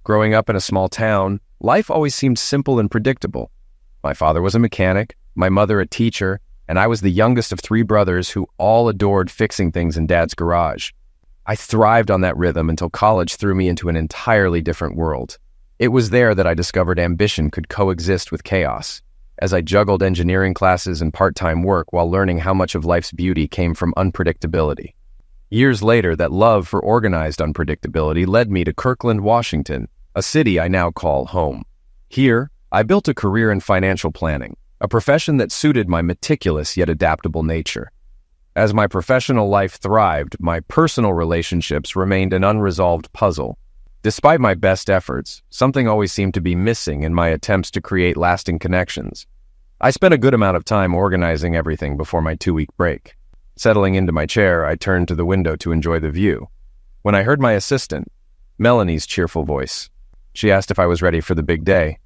Growing up in a small town, life always seemed simple and predictable. My father was a mechanic, my mother a teacher, and I was the youngest of three brothers who all adored fixing things in Dad's garage. I thrived on that rhythm until college threw me into an entirely different world. It was there that I discovered ambition could coexist with chaos, as I juggled engineering classes and part-time work while learning how much of life's beauty came from unpredictability. Years later, that love for organized unpredictability led me to Kirkland, Washington, a city I now call home. Here, I built a career in financial planning, a profession that suited my meticulous yet adaptable nature. As my professional life thrived, my personal relationships remained an unresolved puzzle. Despite my best efforts, something always seemed to be missing in my attempts to create lasting connections. I spent a good amount of time organizing everything before my 2-week break. Settling into my chair, I turned to the window to enjoy the view, when I heard my assistant, Melanie's cheerful voice. She asked if I was ready for the big day,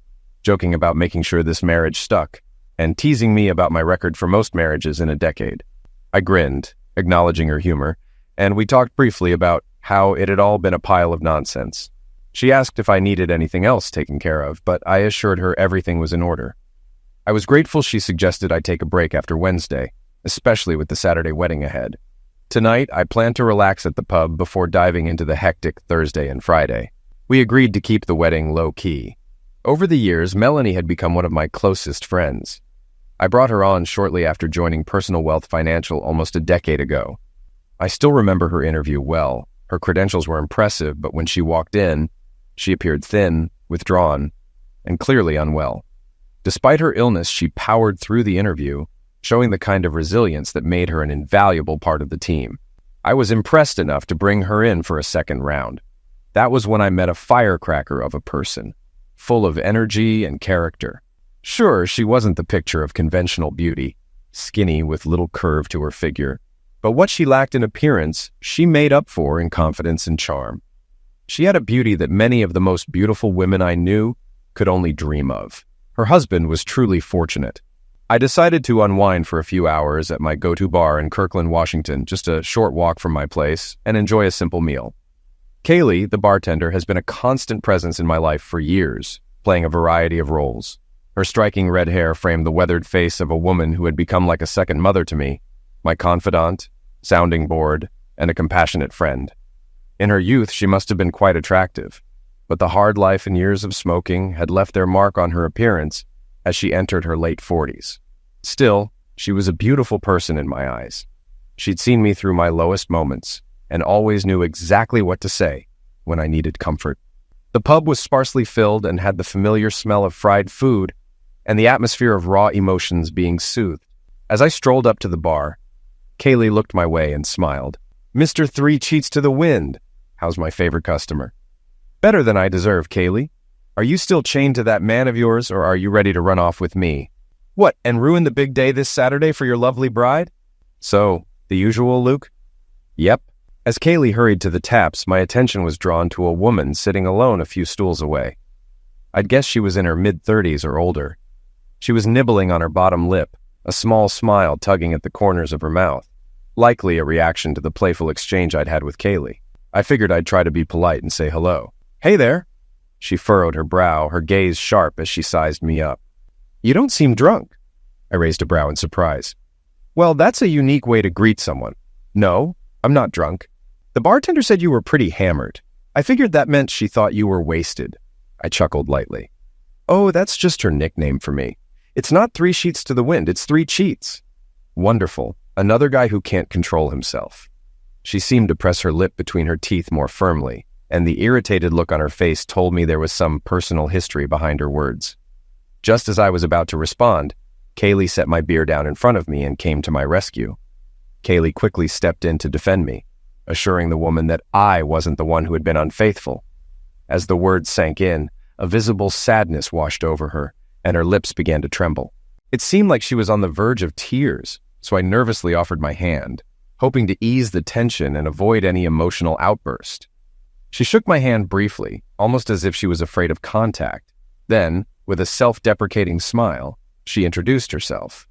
joking about making sure this marriage stuck, and teasing me about my record for most marriages in a decade. I grinned, acknowledging her humor, and we talked briefly about how it had all been a pile of nonsense. She asked if I needed anything else taken care of, but I assured her everything was in order. I was grateful she suggested I take a break after Wednesday, especially with the Saturday wedding ahead. Tonight, I planned to relax at the pub before diving into the hectic Thursday and Friday. We agreed to keep the wedding low-key. Over the years, Melanie had become one of my closest friends. I brought her on shortly after joining Personal Wealth Financial almost a decade ago. I still remember her interview well. Her credentials were impressive, but when she walked in, she appeared thin, withdrawn, and clearly unwell. Despite her illness, she powered through the interview, showing the kind of resilience that made her an invaluable part of the team. I was impressed enough to bring her in for a second round. That was when I met a firecracker of a person, full of energy and character. Sure, she wasn't the picture of conventional beauty, skinny with little curve to her figure, but what she lacked in appearance, she made up for in confidence and charm. She had a beauty that many of the most beautiful women I knew could only dream of. Her husband was truly fortunate. I decided to unwind for a few hours at my go-to bar in Kirkland, Washington, just a short walk from my place, and enjoy a simple meal. Kaylee, the bartender, has been a constant presence in my life for years, playing a variety of roles. Her striking red hair framed the weathered face of a woman who had become like a second mother to me, my confidant, sounding board, and a compassionate friend. In her youth, she must have been quite attractive, but the hard life and years of smoking had left their mark on her appearance as she entered her late 40s. Still, she was a beautiful person in my eyes. She'd seen me through my lowest moments and always knew exactly what to say when I needed comfort. The pub was sparsely filled and had the familiar smell of fried food and the atmosphere of raw emotions being soothed. As I strolled up to the bar, Kaylee looked my way and smiled. "Mr. Three Cheats to the Wind. How's my favorite customer?" "Better than I deserve, Kaylee. Are you still chained to that man of yours, or are you ready to run off with me? What, and ruin the big day this Saturday for your lovely bride?" "So, the usual, Luke?" "Yep." As Kaylee hurried to the taps, my attention was drawn to a woman sitting alone a few stools away. I'd guess she was in her mid-30s or older. She was nibbling on her bottom lip, a small smile tugging at the corners of her mouth, likely a reaction to the playful exchange I'd had with Kaylee. I figured I'd try to be polite and say hello. "Hey there." She furrowed her brow, her gaze sharp as she sized me up. "You don't seem drunk." I raised a brow in surprise. "Well, that's a unique way to greet someone." "No, I'm not drunk. The bartender said you were pretty hammered. I figured that meant she thought you were wasted." I chuckled lightly. "Oh, that's just her nickname for me. It's not 3 sheets to the wind, it's 3 cheats." "Wonderful. Another guy who can't control himself." She seemed to press her lip between her teeth more firmly, and the irritated look on her face told me there was some personal history behind her words. Just as I was about to respond, Kaylee set my beer down in front of me and came to my rescue. Kaylee quickly stepped in to defend me, assuring the woman that I wasn't the one who had been unfaithful. As the words sank in, a visible sadness washed over her, and her lips began to tremble. It seemed like she was on the verge of tears, so I nervously offered my hand, hoping to ease the tension and avoid any emotional outburst. She shook my hand briefly, almost as if she was afraid of contact. Then, with a self-deprecating smile, she introduced herself.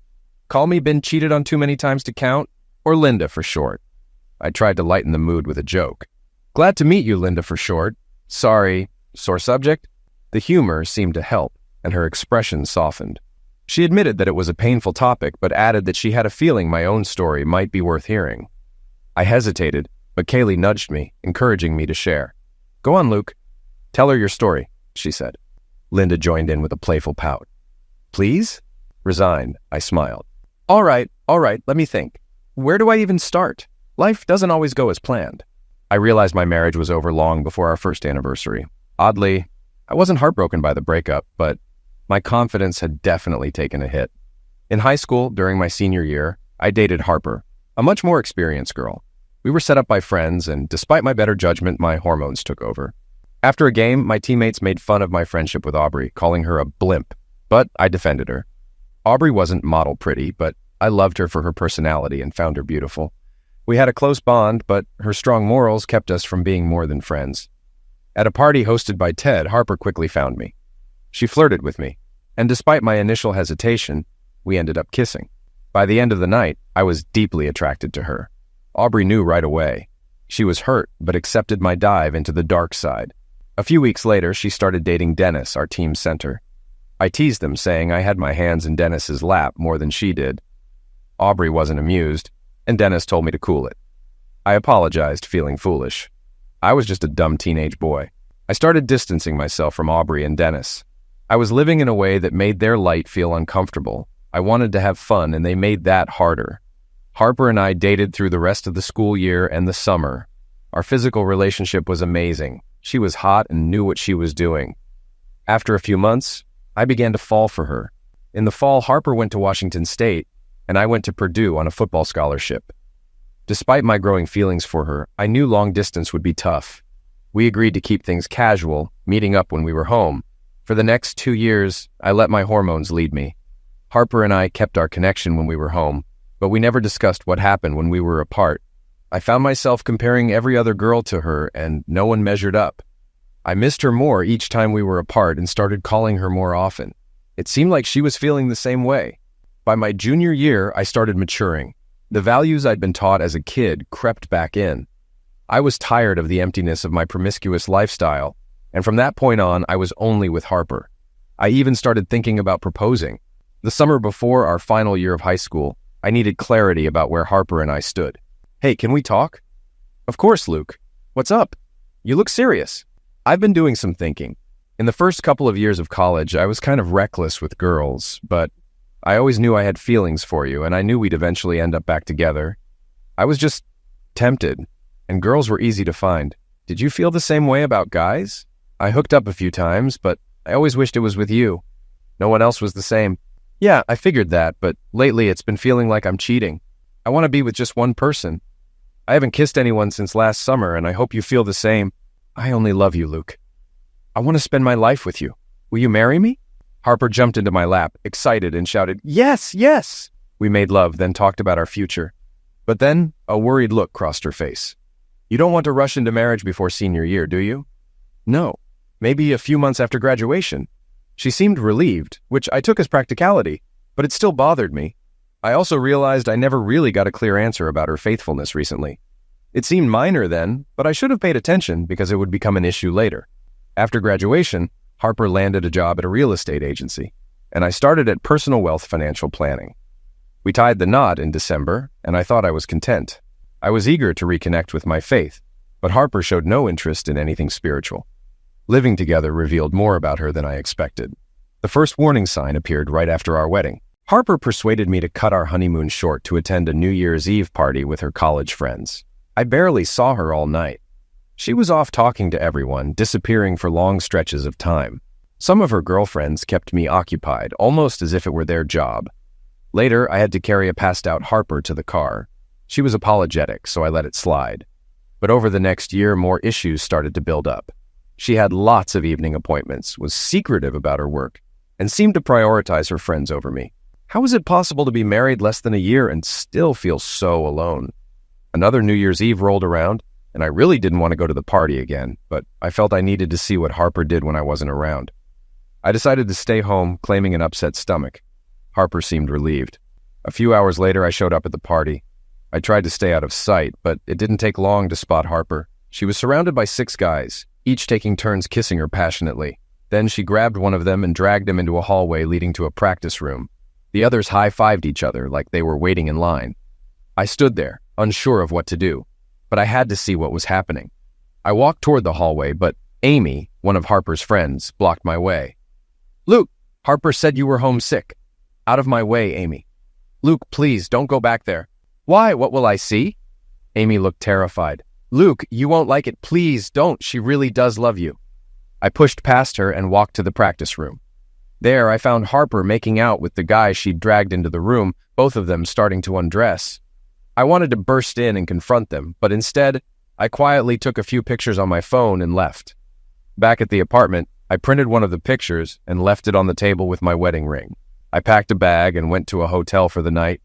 "Call me been cheated on too many times to count, or Linda for short." I tried to lighten the mood with a joke. "Glad to meet you, Linda for short. Sorry, Sore subject? The humor seemed to help, and her expression softened. She admitted that it was a painful topic, but added that she had a feeling my own story might be worth hearing. I hesitated, but Kaylee nudged me, encouraging me to share. Go on, Luke. Tell her your story, she said. Linda joined in with a playful pout. Please? Resigned, I smiled. All right, let me think. Where do I even start? Life doesn't always go as planned. I realized my marriage was over long before our first anniversary. Oddly, I wasn't heartbroken by the breakup, but my confidence had definitely taken a hit. In high school, during my senior year, I dated Harper, a much more experienced girl. We were set up by friends, and despite my better judgment, my hormones took over. After a game, my teammates made fun of my friendship with Aubrey, calling her a blimp, but I defended her. Aubrey wasn't model pretty, but I loved her for her personality and found her beautiful. We had a close bond, but her strong morals kept us from being more than friends. At a party hosted by Ted, Harper quickly found me. She flirted with me, and despite my initial hesitation, we ended up kissing. By the end of the night, I was deeply attracted to her. Aubrey knew right away. She was hurt, but accepted my dive into the dark side. A few weeks later, she started dating Dennis, our team center. I teased them, saying I had my hands in Dennis's lap more than she did. Aubrey wasn't amused, and Dennis told me to cool it. I apologized, feeling foolish. I was just a dumb teenage boy. I started distancing myself from Aubrey and Dennis. I was living in a way that made their light feel uncomfortable. I wanted to have fun, and they made that harder. Harper and I dated through the rest of the school year and the summer. Our physical relationship was amazing. She was hot and knew what she was doing. After a few months, I began to fall for her. In the fall, Harper went to Washington State, and I went to Purdue on a football scholarship. Despite my growing feelings for her, I knew long distance would be tough. We agreed to keep things casual, meeting up when we were home. For the next 2 years, I let my hormones lead me. Harper and I kept our connection when we were home, but we never discussed what happened when we were apart. I found myself comparing every other girl to her, and no one measured up. I missed her more each time we were apart and started calling her more often. It seemed like she was feeling the same way. By my junior year, I started maturing. The values I'd been taught as a kid crept back in. I was tired of the emptiness of my promiscuous lifestyle, and from that point on, I was only with Harper. I even started thinking about proposing. The summer before our final year of high school, I needed clarity about where Harper and I stood. Hey, can we talk? Of course, Luke. What's up? You look serious. I've been doing some thinking. In the first couple of years of college, I was kind of reckless with girls, but I always knew I had feelings for you, and I knew we'd eventually end up back together. I was just tempted, and girls were easy to find. Did you feel the same way about guys? I hooked up a few times, but I always wished it was with you. No one else was the same. Yeah, I figured that, but lately it's been feeling like I'm cheating. I want to be with just one person. I haven't kissed anyone since last summer, and I hope you feel the same. I only love you, Luke. I want to spend my life with you. Will you marry me? Harper jumped into my lap, excited, and shouted, Yes, yes! We made love, then talked about our future. But then, a worried look crossed her face. You don't want to rush into marriage before senior year, do you? No. Maybe a few months after graduation. She seemed relieved, which I took as practicality, but it still bothered me. I also realized I never really got a clear answer about her faithfulness recently. It seemed minor then, but I should have paid attention because it would become an issue later. After graduation, Harper landed a job at a real estate agency, and I started at Personal Wealth Financial Planning. We tied the knot in December, and I thought I was content. I was eager to reconnect with my faith, but Harper showed no interest in anything spiritual. Living together revealed more about her than I expected. The first warning sign appeared right after our wedding. Harper persuaded me to cut our honeymoon short to attend a New Year's Eve party with her college friends. I barely saw her all night. She was off talking to everyone, disappearing for long stretches of time. Some of her girlfriends kept me occupied, almost as if it were their job. Later, I had to carry a passed-out Harper to the car. She was apologetic, so I let it slide. But over the next year, more issues started to build up. She had lots of evening appointments, was secretive about her work, and seemed to prioritize her friends over me. How is it possible to be married less than a year and still feel so alone? Another New Year's Eve rolled around, and I really didn't want to go to the party again, but I felt I needed to see what Harper did when I wasn't around. I decided to stay home, claiming an upset stomach. Harper seemed relieved. A few hours later, I showed up at the party. I tried to stay out of sight, but it didn't take long to spot Harper. She was surrounded by 6 guys. each taking turns kissing her passionately. Then she grabbed one of them and dragged him into a hallway leading to a practice room. The others high-fived each other like they were waiting in line. I stood there, unsure of what to do, but I had to see what was happening. I walked toward the hallway, but Amy, one of Harper's friends, blocked my way. "Luke, Harper said you were homesick." "Out of my way, Amy." "Luke, please, don't go back there." "Why? What will I see?" Amy looked terrified. "Luke, you won't like it. Please, don't. She really does love you." I pushed past her and walked to the practice room. There, I found Harper making out with the guy she'd dragged into the room, both of them starting to undress. I wanted to burst in and confront them, but instead, I quietly took a few pictures on my phone and left. Back at the apartment, I printed one of the pictures and left it on the table with my wedding ring. I packed a bag and went to a hotel for the night.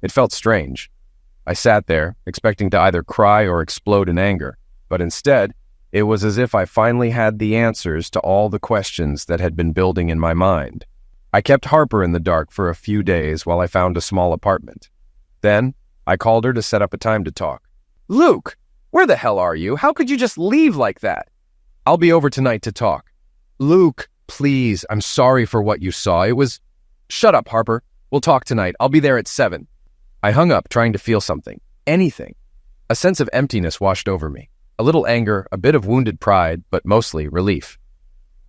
It felt strange. I sat there, expecting to either cry or explode in anger, but instead, it was as if I finally had the answers to all the questions that had been building in my mind. I kept Harper in the dark for a few days while I found a small apartment. Then, I called her to set up a time to talk. "Luke, where the hell are you? How could you just leave like that?" "I'll be over tonight to talk." "Luke, please, I'm sorry for what you saw. It was—" "Shut up, Harper. We'll talk tonight. I'll be there at 7. I hung up, trying to feel something. Anything. A sense of emptiness washed over me. A little anger, a bit of wounded pride, but mostly relief.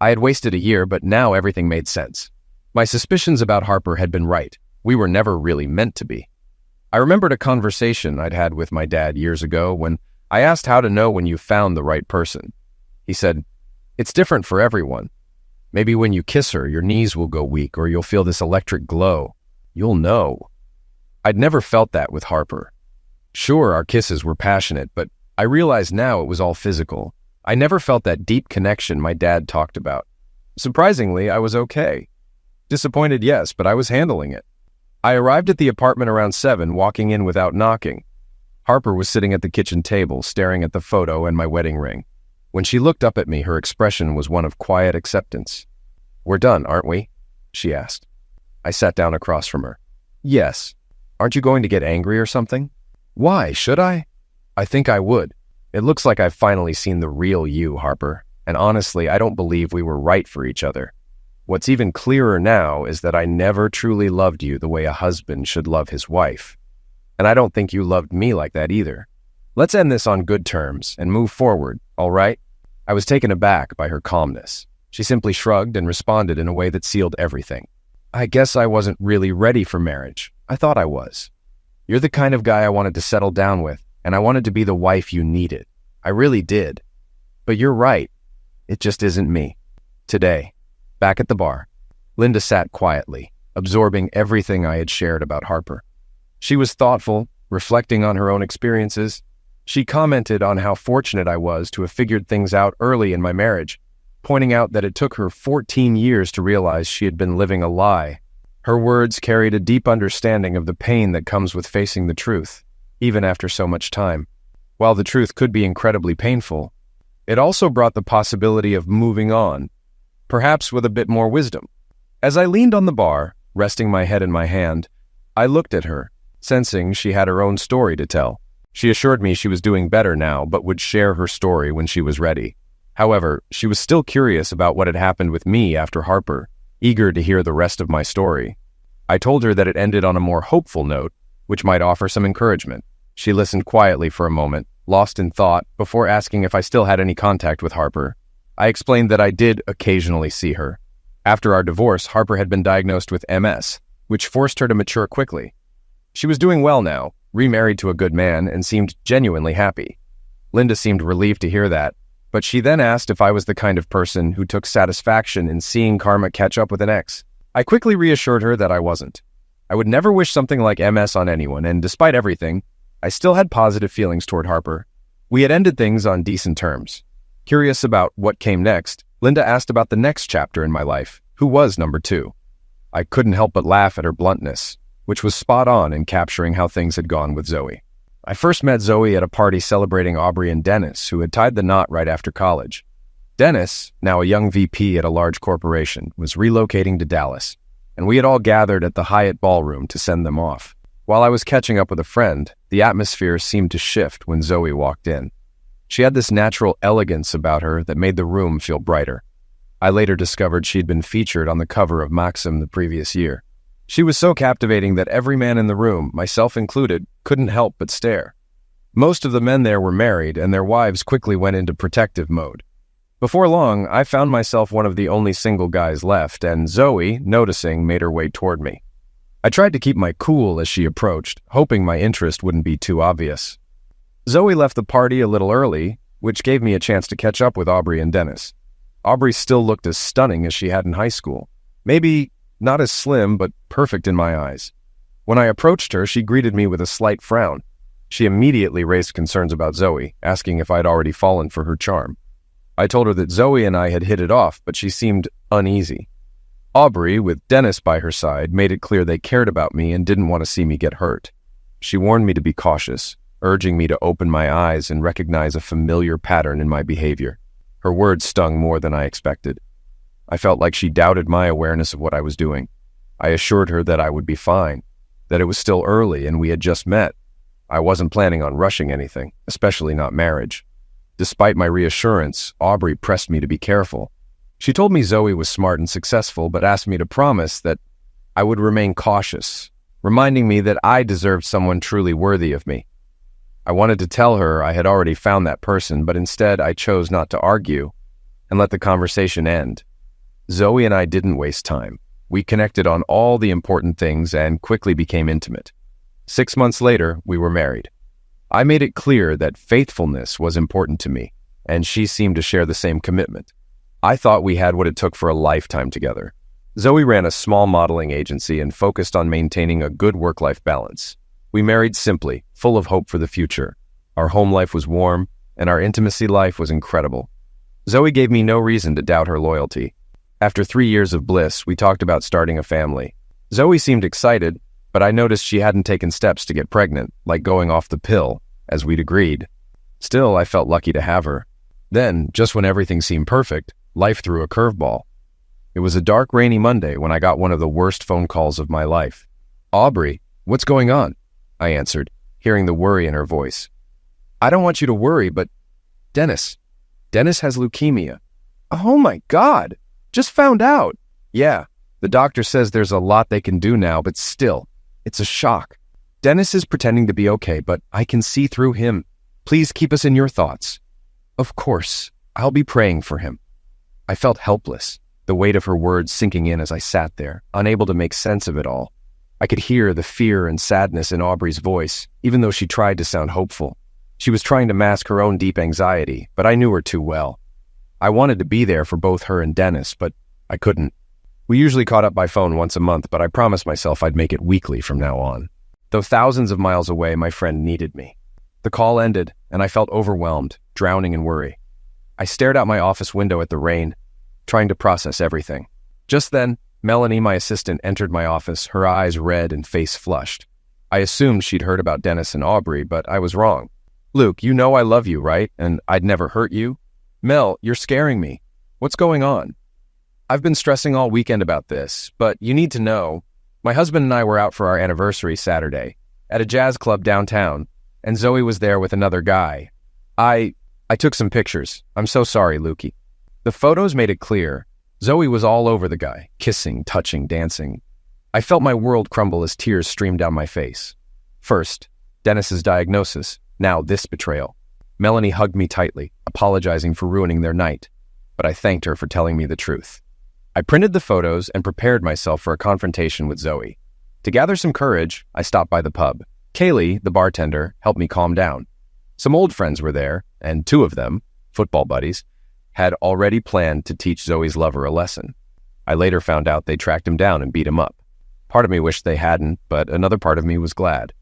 I had wasted a year, but now everything made sense. My suspicions about Harper had been right. We were never really meant to be. I remembered a conversation I'd had with my dad years ago when I asked how to know when you found the right person. He said, "It's different for everyone. Maybe when you kiss her, your knees will go weak or you'll feel this electric glow. You'll know." I'd never felt that with Harper. Sure, our kisses were passionate, but I realize now it was all physical. I never felt that deep connection my dad talked about. Surprisingly, I was okay. Disappointed, yes, but I was handling it. I arrived at the apartment around 7, walking in without knocking. Harper was sitting at the kitchen table, staring at the photo and my wedding ring. When she looked up at me, her expression was one of quiet acceptance. "We're done, aren't we?" she asked. I sat down across from her. "Yes. Aren't you going to get angry or something?" "Why, should I?" "I think I would. It looks like I've finally seen the real you, Harper, and honestly, I don't believe we were right for each other. What's even clearer now is that I never truly loved you the way a husband should love his wife. And I don't think you loved me like that either. Let's end this on good terms and move forward, all right?" I was taken aback by her calmness. She simply shrugged and responded in a way that sealed everything. "I guess I wasn't really ready for marriage. I thought I was. You're the kind of guy I wanted to settle down with, and I wanted to be the wife you needed. I really did. But you're right. It just isn't me." Today, back at the bar, Linda sat quietly, absorbing everything I had shared about Harper. She was thoughtful, reflecting on her own experiences. She commented on how fortunate I was to have figured things out early in my marriage, pointing out that it took her 14 years to realize she had been living a lie. Her words carried a deep understanding of the pain that comes with facing the truth, even after so much time. While the truth could be incredibly painful, it also brought the possibility of moving on, perhaps with a bit more wisdom. As I leaned on the bar, resting my head in my hand, I looked at her, sensing she had her own story to tell. She assured me she was doing better now, but would share her story when she was ready. However, she was still curious about what had happened with me after Harper, eager to hear the rest of my story. I told her that it ended on a more hopeful note, which might offer some encouragement. She listened quietly for a moment, lost in thought, before asking if I still had any contact with Harper. I explained that I did occasionally see her. After our divorce, Harper had been diagnosed with MS, which forced her to mature quickly. She was doing well now, remarried to a good man, and seemed genuinely happy. Linda seemed relieved to hear that, but she then asked if I was the kind of person who took satisfaction in seeing karma catch up with an ex. I quickly reassured her that I wasn't. I would never wish something like MS on anyone, and despite everything, I still had positive feelings toward Harper. We had ended things on decent terms. Curious about what came next, Linda asked about the next chapter in my life, who was number 2. I couldn't help but laugh at her bluntness, which was spot on in capturing how things had gone with Zoe. I first met Zoe at a party celebrating Aubrey and Dennis, who had tied the knot right after college. Dennis, now a young VP at a large corporation, was relocating to Dallas, and we had all gathered at the Hyatt ballroom to send them off. While I was catching up with a friend, the atmosphere seemed to shift when Zoe walked in. She had this natural elegance about her that made the room feel brighter. I later discovered she'd been featured on the cover of Maxim the previous year. She was so captivating that every man in the room, myself included, couldn't help but stare. Most of the men there were married, and their wives quickly went into protective mode. Before long, I found myself one of the only single guys left, and Zoe, noticing, made her way toward me. I tried to keep my cool as she approached, hoping my interest wouldn't be too obvious. Zoe left the party a little early, which gave me a chance to catch up with Aubrey and Dennis. Aubrey still looked as stunning as she had in high school. Maybe not as slim, but perfect in my eyes. When I approached her, she greeted me with a slight frown. She immediately raised concerns about Zoe, asking if I'd already fallen for her charm. I told her that Zoe and I had hit it off, but she seemed uneasy. Aubrey, with Dennis by her side, made it clear they cared about me and didn't want to see me get hurt. She warned me to be cautious, urging me to open my eyes and recognize a familiar pattern in my behavior. Her words stung more than I expected. I felt like she doubted my awareness of what I was doing. I assured her that I would be fine, that it was still early and we had just met. I wasn't planning on rushing anything, especially not marriage. Despite my reassurance, Aubrey pressed me to be careful. She told me Zoe was smart and successful, but asked me to promise that I would remain cautious, reminding me that I deserved someone truly worthy of me. I wanted to tell her I had already found that person, but instead I chose not to argue and let the conversation end. Zoe and I didn't waste time. We connected on all the important things and quickly became intimate. 6 months later, we were married. I made it clear that faithfulness was important to me, and she seemed to share the same commitment. I thought we had what it took for a lifetime together. Zoe ran a small modeling agency and focused on maintaining a good work-life balance. We married simply, full of hope for the future. Our home life was warm, and our intimacy life was incredible. Zoe gave me no reason to doubt her loyalty. After 3 years of bliss, we talked about starting a family. Zoe seemed excited, but I noticed she hadn't taken steps to get pregnant, like going off the pill, as we'd agreed. Still, I felt lucky to have her. Then, just when everything seemed perfect, life threw a curveball. It was a dark, rainy Monday when I got one of the worst phone calls of my life. "Aubrey, what's going on?" I answered, hearing the worry in her voice. "I don't want you to worry, but Dennis has leukemia." "Oh my God, just found out." "Yeah, the doctor says there's a lot they can do now, but still, it's a shock. Dennis is pretending to be okay, but I can see through him. Please keep us in your thoughts." "Of course, I'll be praying for him." I felt helpless, the weight of her words sinking in as I sat there, unable to make sense of it all. I could hear the fear and sadness in Aubrey's voice, even though she tried to sound hopeful. She was trying to mask her own deep anxiety, but I knew her too well. I wanted to be there for both her and Dennis, but I couldn't. We usually caught up by phone once a month, but I promised myself I'd make it weekly from now on. Though thousands of miles away, my friend needed me. The call ended, and I felt overwhelmed, drowning in worry. I stared out my office window at the rain, trying to process everything. Just then, Melanie, my assistant, entered my office, her eyes red and face flushed. I assumed she'd heard about Dennis and Aubrey, but I was wrong. "Luke, you know I love you, right? And I'd never hurt you?" "Mel, you're scaring me. What's going on?" "I've been stressing all weekend about this, but you need to know. My husband and I were out for our anniversary Saturday at a jazz club downtown, and Zoe was there with another guy. I took some pictures. I'm so sorry, Lukey." The photos made it clear. Zoe was all over the guy, kissing, touching, dancing. I felt my world crumble as tears streamed down my face. First, Dennis's diagnosis, now this betrayal. Melanie hugged me tightly, apologizing for ruining their night, but I thanked her for telling me the truth. I printed the photos and prepared myself for a confrontation with Zoe. To gather some courage, I stopped by the pub. Kaylee, the bartender, helped me calm down. Some old friends were there, and 2 of them, football buddies, had already planned to teach Zoe's lover a lesson. I later found out they tracked him down and beat him up. Part of me wished they hadn't, but another part of me was glad.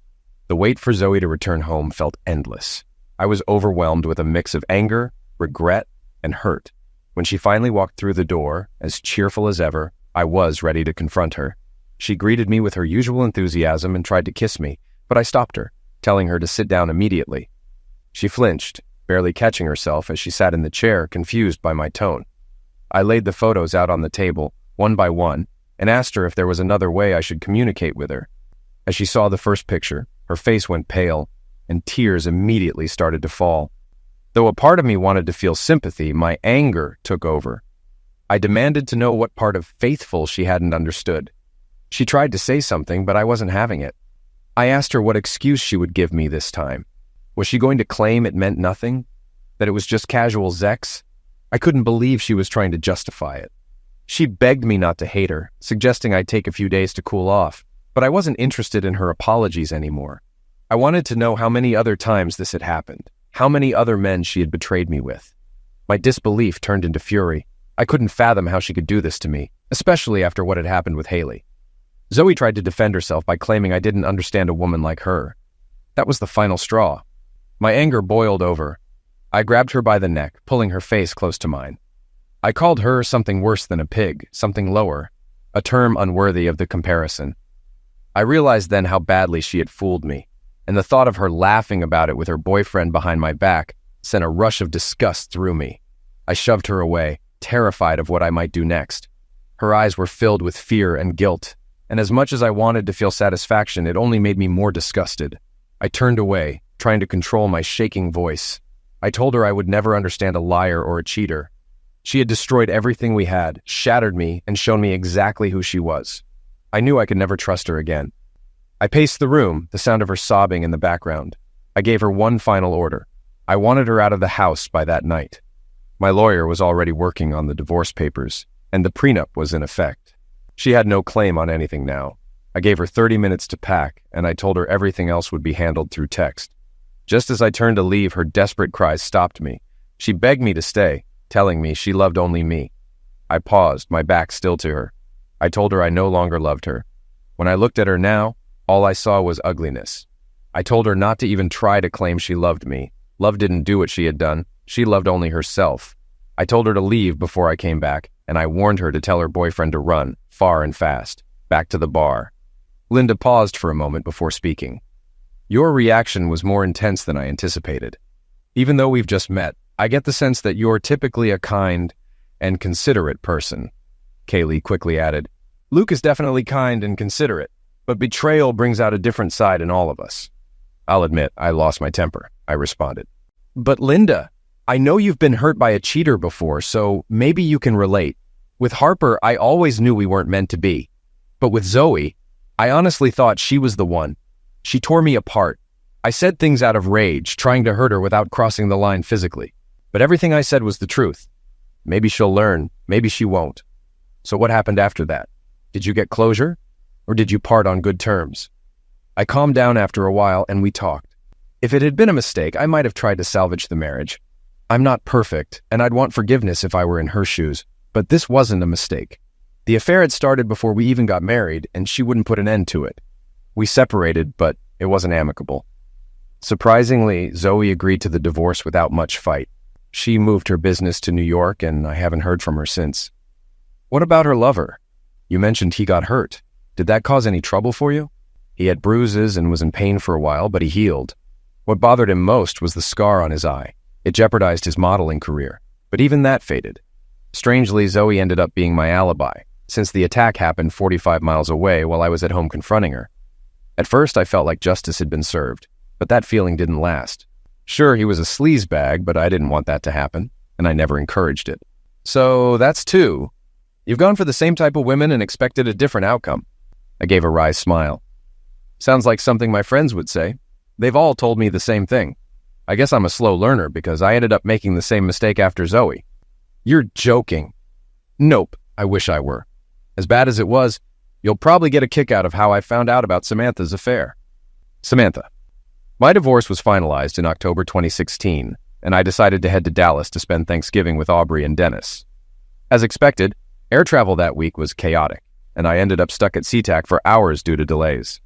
The wait for Zoe to return home felt endless. I was overwhelmed with a mix of anger, regret, and hurt. When she finally walked through the door, as cheerful as ever, I was ready to confront her. She greeted me with her usual enthusiasm and tried to kiss me, but I stopped her, telling her to sit down immediately. She flinched, barely catching herself as she sat in the chair, confused by my tone. I laid the photos out on the table, one by one, and asked her if there was another way I should communicate with her. As she saw the first picture, her face went pale, and tears immediately started to fall. Though a part of me wanted to feel sympathy, my anger took over. I demanded to know what part of faithful she hadn't understood. She tried to say something, but I wasn't having it. I asked her what excuse she would give me this time. Was she going to claim it meant nothing? That it was just casual sex? I couldn't believe she was trying to justify it. She begged me not to hate her, suggesting I take a few days to cool off, but I wasn't interested in her apologies anymore. I wanted to know how many other times this had happened, how many other men she had betrayed me with. My disbelief turned into fury. I couldn't fathom how she could do this to me, especially after what had happened with Haley. Zoe tried to defend herself by claiming I didn't understand a woman like her. That was the final straw. My anger boiled over. I grabbed her by the neck, pulling her face close to mine. I called her something worse than a pig, something lower, a term unworthy of the comparison. I realized then how badly she had fooled me, and the thought of her laughing about it with her boyfriend behind my back sent a rush of disgust through me. I shoved her away, terrified of what I might do next. Her eyes were filled with fear and guilt, and as much as I wanted to feel satisfaction, it only made me more disgusted. I turned away, trying to control my shaking voice. I told her I would never understand a liar or a cheater. She had destroyed everything we had, shattered me, and shown me exactly who she was. I knew I could never trust her again. I paced the room, the sound of her sobbing in the background. I gave her one final order. I wanted her out of the house by that night. My lawyer was already working on the divorce papers, and the prenup was in effect. She had no claim on anything now. I gave her 30 minutes to pack, and I told her everything else would be handled through text. Just as I turned to leave, her desperate cries stopped me. She begged me to stay, telling me she loved only me. I paused, my back still to her. I told her I no longer loved her. When I looked at her now, all I saw was ugliness. I told her not to even try to claim she loved me. Love didn't do what she had done. She loved only herself. I told her to leave before I came back, and I warned her to tell her boyfriend to run, far and fast, back to the bar. Linda paused for a moment before speaking. Your reaction was more intense than I anticipated. Even though we've just met, I get the sense that you're typically a kind and considerate person. Kaylee quickly added, Luke is definitely kind and considerate, but betrayal brings out a different side in all of us. I'll admit, I lost my temper, I responded. But Linda, I know you've been hurt by a cheater before, so maybe you can relate. With Harper, I always knew we weren't meant to be. But with Zoe, I honestly thought she was the one. She tore me apart. I said things out of rage, trying to hurt her without crossing the line physically. But everything I said was the truth. Maybe she'll learn, maybe she won't. So what happened after that? Did you get closure? Or did you part on good terms? I calmed down after a while and we talked. If it had been a mistake, I might have tried to salvage the marriage. I'm not perfect, and I'd want forgiveness if I were in her shoes. But this wasn't a mistake. The affair had started before we even got married, and she wouldn't put an end to it. We separated, but it wasn't amicable. Surprisingly, Zoe agreed to the divorce without much fight. She moved her business to New York, and I haven't heard from her since. What about her lover? You mentioned he got hurt. Did that cause any trouble for you? He had bruises and was in pain for a while, but he healed. What bothered him most was the scar on his eye. It jeopardized his modeling career, but even that faded. Strangely, Zoe ended up being my alibi, since the attack happened 45 miles away while I was at home confronting her. At first, I felt like justice had been served, but that feeling didn't last. Sure, he was a sleazebag, but I didn't want that to happen, and I never encouraged it. So that's two. You've gone for the same type of women and expected a different outcome. I gave a wry smile. Sounds like something my friends would say. They've all told me the same thing. I guess I'm a slow learner because I ended up making the same mistake after Zoe. You're joking. Nope, I wish I were. As bad as it was, you'll probably get a kick out of how I found out about Samantha's affair. Samantha. My divorce was finalized in October 2016, and I decided to head to Dallas to spend Thanksgiving with Aubrey and Dennis. As expected, air travel that week was chaotic, and I ended up stuck at SeaTac for hours due to delays.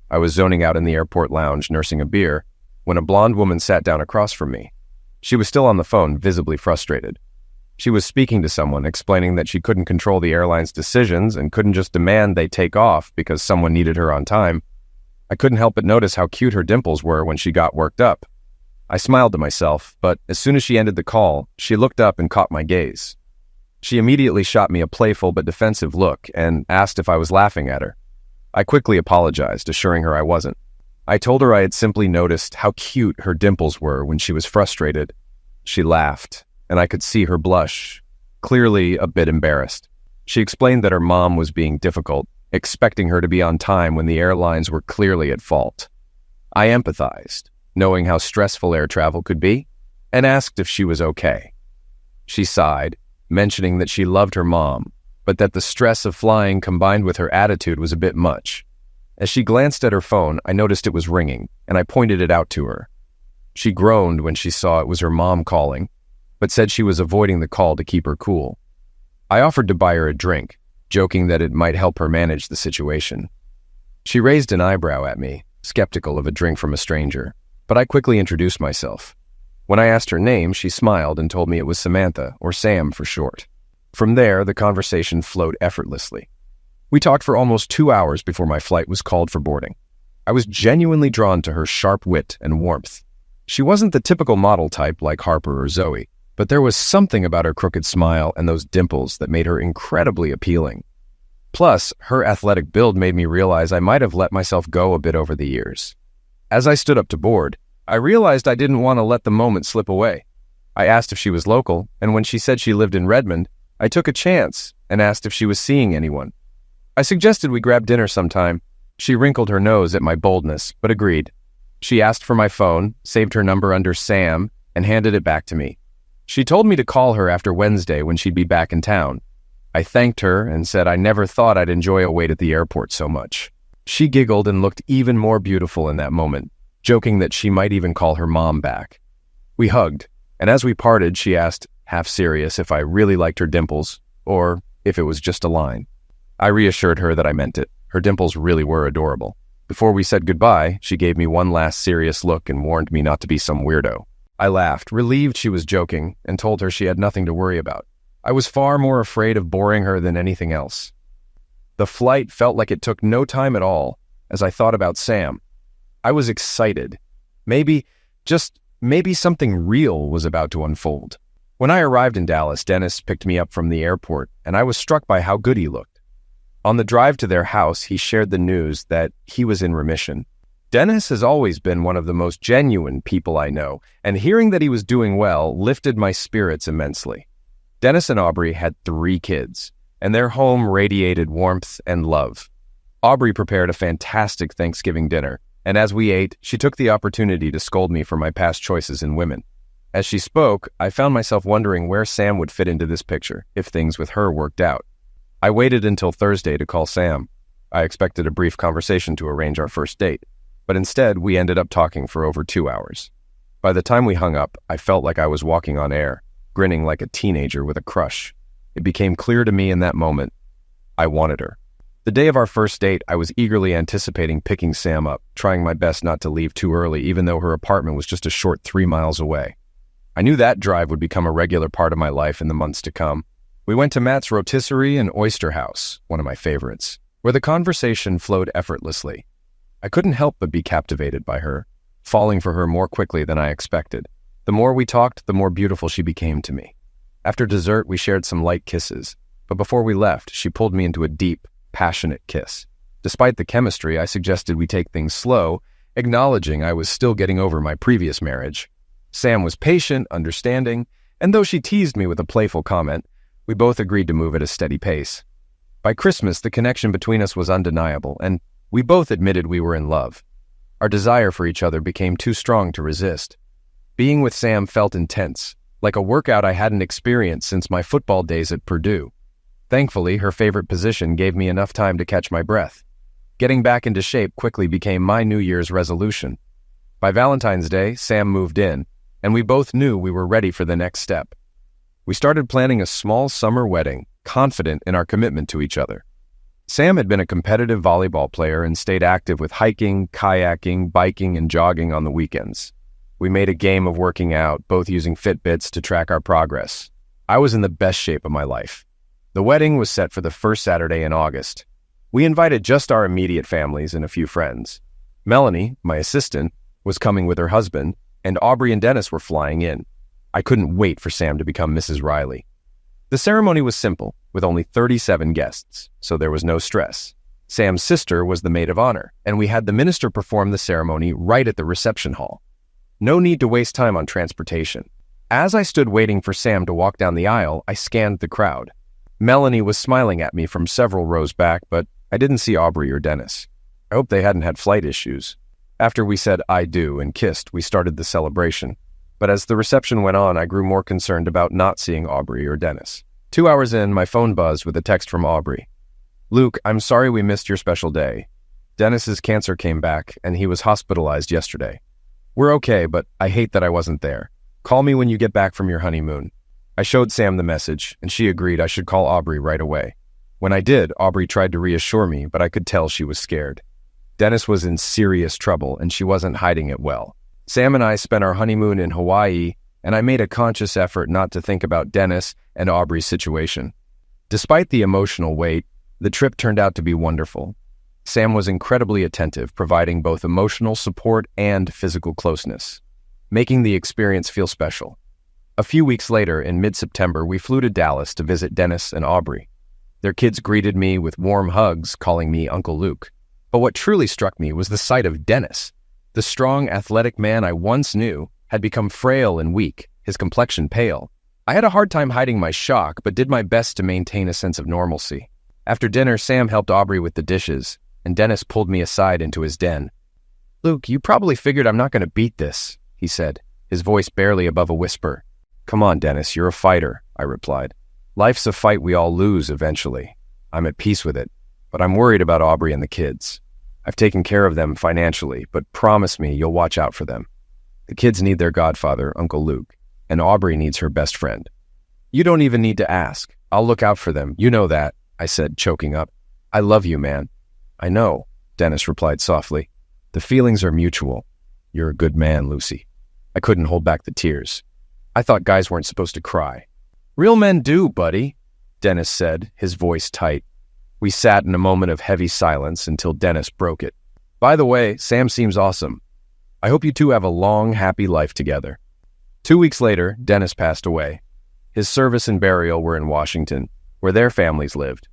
I was zoning out in the airport lounge nursing a beer when a blonde woman sat down across from me. She was still on the phone, visibly frustrated. She was speaking to someone, explaining that she couldn't control the airline's decisions and couldn't just demand they take off because someone needed her on time. I couldn't help but notice how cute her dimples were when she got worked up. I smiled to myself, but as soon as she ended the call, she looked up and caught my gaze. She immediately shot me a playful but defensive look and asked if I was laughing at her. I quickly apologized, assuring her I wasn't. I told her I had simply noticed how cute her dimples were when she was frustrated. She laughed, and I could see her blush, clearly a bit embarrassed. She explained that her mom was being difficult, expecting her to be on time when the airlines were clearly at fault. I empathized, knowing how stressful air travel could be, and asked if she was okay. She sighed, mentioning that she loved her mom, but that the stress of flying combined with her attitude was a bit much. As she glanced at her phone, I noticed it was ringing, and I pointed it out to her. She groaned when she saw it was her mom calling, but said she was avoiding the call to keep her cool. I offered to buy her a drink, joking that it might help her manage the situation. She raised an eyebrow at me, skeptical of a drink from a stranger, but I quickly introduced myself. When I asked her name, she smiled and told me it was Samantha, or Sam for short. From there, the conversation flowed effortlessly. We talked for almost 2 hours before my flight was called for boarding. I was genuinely drawn to her sharp wit and warmth. She wasn't the typical model type like Harper or Zoe, but there was something about her crooked smile and those dimples that made her incredibly appealing. Plus, her athletic build made me realize I might have let myself go a bit over the years. As I stood up to board, I realized I didn't want to let the moment slip away. I asked if she was local, and when she said she lived in Redmond, I took a chance and asked if she was seeing anyone. I suggested we grab dinner sometime. She wrinkled her nose at my boldness, but agreed. She asked for my phone, saved her number under Sam, and handed it back to me. She told me to call her after Wednesday when she'd be back in town. I thanked her and said I never thought I'd enjoy a wait at the airport so much. She giggled and looked even more beautiful in that moment, joking that she might even call her mom back. We hugged, and as we parted, she asked, half serious, if I really liked her dimples, or if it was just a line. I reassured her that I meant it. Her dimples really were adorable. Before we said goodbye, she gave me one last serious look and warned me not to be some weirdo. I laughed, relieved she was joking, and told her she had nothing to worry about. I was far more afraid of boring her than anything else. The flight felt like it took no time at all as I thought about Sam. I was excited. Maybe something real was about to unfold. When I arrived in Dallas, Dennis picked me up from the airport, and I was struck by how good he looked. On the drive to their house, he shared the news that he was in remission. Dennis has always been one of the most genuine people I know, and hearing that he was doing well lifted my spirits immensely. Dennis and Aubrey had 3 kids, and their home radiated warmth and love. Aubrey prepared a fantastic Thanksgiving dinner, and as we ate, she took the opportunity to scold me for my past choices in women. As she spoke, I found myself wondering where Sam would fit into this picture, if things with her worked out. I waited until Thursday to call Sam. I expected a brief conversation to arrange our first date, but instead we ended up talking for over 2 hours. By the time we hung up, I felt like I was walking on air, grinning like a teenager with a crush. It became clear to me in that moment, I wanted her. The day of our first date, I was eagerly anticipating picking Sam up, trying my best not to leave too early, even though her apartment was just a short 3 miles away. I knew that drive would become a regular part of my life in the months to come. We went to Matt's Rotisserie and Oyster House, one of my favorites, where the conversation flowed effortlessly. I couldn't help but be captivated by her, falling for her more quickly than I expected. The more we talked, the more beautiful she became to me. After dessert, we shared some light kisses, but before we left, she pulled me into a deep, passionate kiss. Despite the chemistry, I suggested we take things slow, acknowledging I was still getting over my previous marriage. Sam was patient, understanding, and though she teased me with a playful comment, we both agreed to move at a steady pace. By Christmas, the connection between us was undeniable, and we both admitted we were in love. Our desire for each other became too strong to resist. Being with Sam felt intense, like a workout I hadn't experienced since my football days at Purdue. Thankfully, her favorite position gave me enough time to catch my breath. Getting back into shape quickly became my New Year's resolution. By Valentine's Day, Sam moved in, and we both knew we were ready for the next step. We started planning a small summer wedding, confident in our commitment to each other. Sam had been a competitive volleyball player and stayed active with hiking, kayaking, biking, and jogging on the weekends. We made a game of working out, both using Fitbits to track our progress. I was in the best shape of my life. The wedding was set for the first Saturday in August. We invited just our immediate families and a few friends. Melanie, my assistant, was coming with her husband, and Aubrey and Dennis were flying in. I couldn't wait for Sam to become Mrs. Riley. The ceremony was simple, with only 37 guests, so there was no stress. Sam's sister was the maid of honor, and we had the minister perform the ceremony right at the reception hall. No need to waste time on transportation. As I stood waiting for Sam to walk down the aisle, I scanned the crowd. Melanie was smiling at me from several rows back, but I didn't see Aubrey or Dennis. I hope they hadn't had flight issues. After we said "I do" and kissed, we started the celebration. But as the reception went on, I grew more concerned about not seeing Aubrey or Dennis. 2 hours in, my phone buzzed with a text from Aubrey. "Luke, I'm sorry we missed your special day. Dennis's cancer came back, and he was hospitalized yesterday. We're okay, but I hate that I wasn't there. Call me when you get back from your honeymoon." I showed Sam the message, and she agreed I should call Aubrey right away. When I did, Aubrey tried to reassure me, but I could tell she was scared. Dennis was in serious trouble, and she wasn't hiding it well. Sam and I spent our honeymoon in Hawaii, and I made a conscious effort not to think about Dennis and Aubrey's situation. Despite the emotional weight, the trip turned out to be wonderful. Sam was incredibly attentive, providing both emotional support and physical closeness, making the experience feel special. A few weeks later, in mid-September, we flew to Dallas to visit Dennis and Aubrey. Their kids greeted me with warm hugs, calling me Uncle Luke. But what truly struck me was the sight of Dennis. The strong, athletic man I once knew had become frail and weak, his complexion pale. I had a hard time hiding my shock, but did my best to maintain a sense of normalcy. After dinner, Sam helped Aubrey with the dishes, and Dennis pulled me aside into his den. "Luke, you probably figured I'm not going to beat this," he said, his voice barely above a whisper. "Come on, Dennis, you're a fighter," I replied. "Life's a fight we all lose eventually. I'm at peace with it, but I'm worried about Aubrey and the kids. I've taken care of them financially, but promise me you'll watch out for them. The kids need their godfather, Uncle Luke, and Aubrey needs her best friend." "You don't even need to ask. I'll look out for them. You know that," I said, choking up. "I love you, man." "I know," Dennis replied softly. "The feelings are mutual. You're a good man, Lucy." I couldn't hold back the tears. I thought guys weren't supposed to cry. "Real men do, buddy," Dennis said, his voice tight. We sat in a moment of heavy silence until Dennis broke it. "By the way, Sam seems awesome. I hope you two have a long, happy life together." 2 weeks later, Dennis passed away. His service and burial were in Washington, where their families lived.